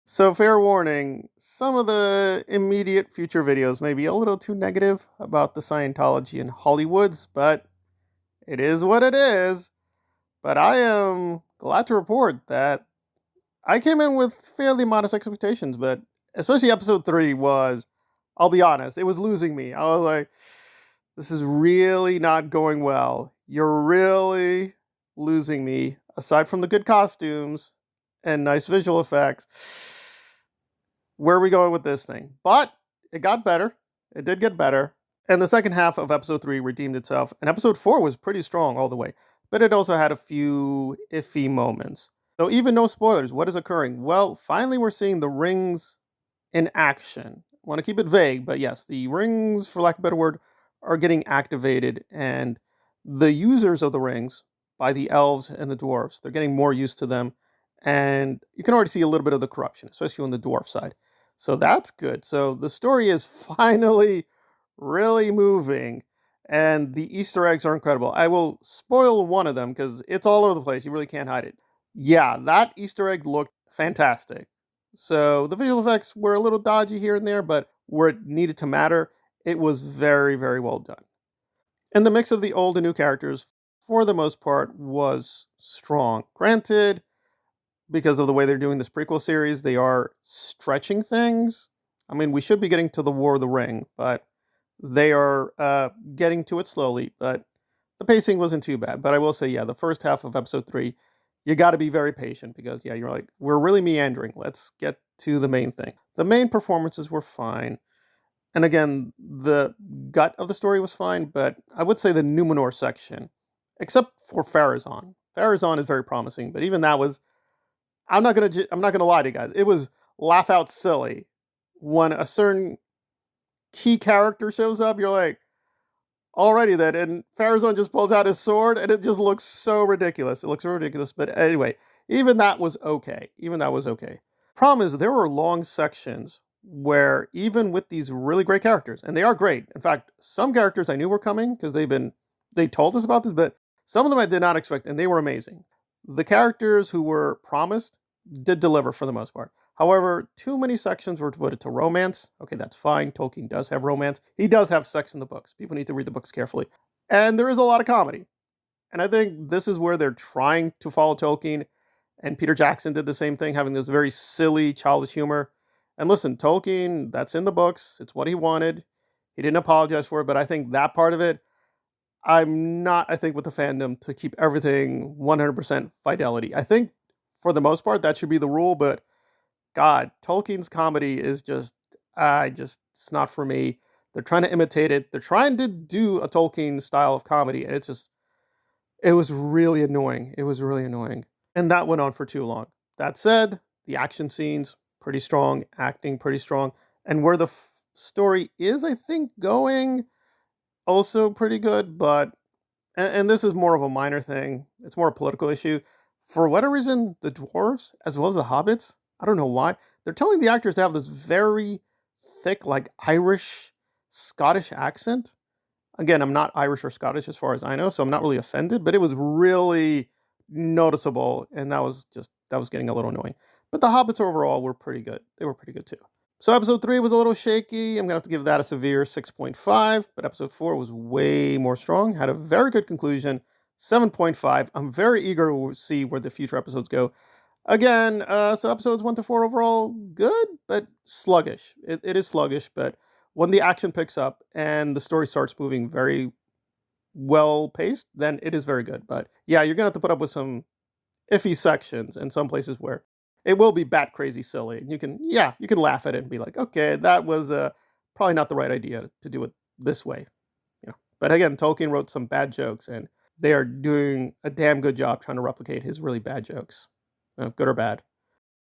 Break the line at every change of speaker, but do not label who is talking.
So, fair warning, some of the immediate future videos may be a little too negative about the Scientology in Hollywoods, but it is what it is. But I am glad to report that I came in with fairly modest expectations, but especially episode 3 was, I'll be honest, it was losing me. I was like, this is really not going well. You're really losing me, aside from the good costumes and nice visual effects. Where are we going with this thing? But it got better. It did get better. And the second half of episode 3 redeemed itself. And episode 4 was pretty strong all the way. But it also had a few iffy moments. So even no spoilers, what is occurring? Well, finally we're seeing the rings in action. I want to keep it vague, but yes, the rings, for lack of a better word, are getting activated. And the users of the rings, by the elves and the dwarves, they're getting more used to them. And you can already see a little bit of the corruption, especially on the dwarf side. So that's good. So the story is finally really moving, and the Easter eggs are incredible. I will spoil one of them because it's all over the place. You really can't hide it. Yeah, that Easter egg looked fantastic. So the visual effects were a little dodgy here and there, but where it needed to matter, it was very, very well done. And the mix of the old and new characters, for the most part, was strong. Granted, because of the way they're doing this prequel series, they are stretching things. I mean, we should be getting to the War of the Ring, but they are getting to it slowly. But the pacing wasn't too bad. But I will say, yeah, the first half of episode 3, you got to be very patient because, yeah, you're like, we're really meandering. Let's get to the main thing. The main performances were fine. And again, the gut of the story was fine, but I would say the Numenor section, except for Pharazôn. Pharazôn is very promising, but even that was, I'm not gonna lie to you guys. It was laugh out silly when a certain key character shows up. You're like, alrighty then, and Pharazôn just pulls out his sword, and it just looks so ridiculous. It looks so ridiculous, but anyway, even that was okay. Even that was okay. Problem is, there were long sections where even with these really great characters, and they are great. In fact, some characters I knew were coming because they told us about this, but some of them I did not expect, and they were amazing. The characters who were promised did deliver for the most part. However, too many sections were devoted to romance. Okay, that's fine. Tolkien does have romance. He does have sex in the books. People need to read the books carefully. And there is a lot of comedy. And I think this is where they're trying to follow Tolkien. And Peter Jackson did the same thing, having this very silly, childish humor. And listen, Tolkien, that's in the books. It's what he wanted. He didn't apologize for it, but I think that part of it, I'm not, I think, with the fandom to keep everything 100% fidelity. I think for the most part, that should be the rule, but God, Tolkien's comedy is just, it's not for me. They're trying to imitate it. They're trying to do a Tolkien style of comedy, and it was really annoying. It was really annoying. And that went on for too long. That said, the action scenes, pretty strong, acting, pretty strong. And where the story is, I think, going, also pretty good, but, and this is more of a minor thing, it's more a political issue. For whatever reason, the dwarves, as well as the hobbits, I don't know why, they're telling the actors to have this very thick, like Irish, Scottish accent. Again, I'm not Irish or Scottish as far as I know, so I'm not really offended, but it was really noticeable, and that was getting a little annoying. But the hobbits overall were pretty good. They were pretty good too. So episode 3 was a little shaky. I'm going to have to give that a severe 6.5, but episode 4 was way more strong, had a very good conclusion, 7.5. I'm very eager to see where the future episodes go. Again, so episodes 1 to 4 overall, good, but sluggish. It is sluggish, but when the action picks up and the story starts moving very well paced, then it is very good. But yeah, you're going to have to put up with some iffy sections and some places where it will be bat crazy silly. And you can laugh at it and be like, okay, that was probably not the right idea to do it this way. You know. But again, Tolkien wrote some bad jokes, and they are doing a damn good job trying to replicate his really bad jokes, good or bad.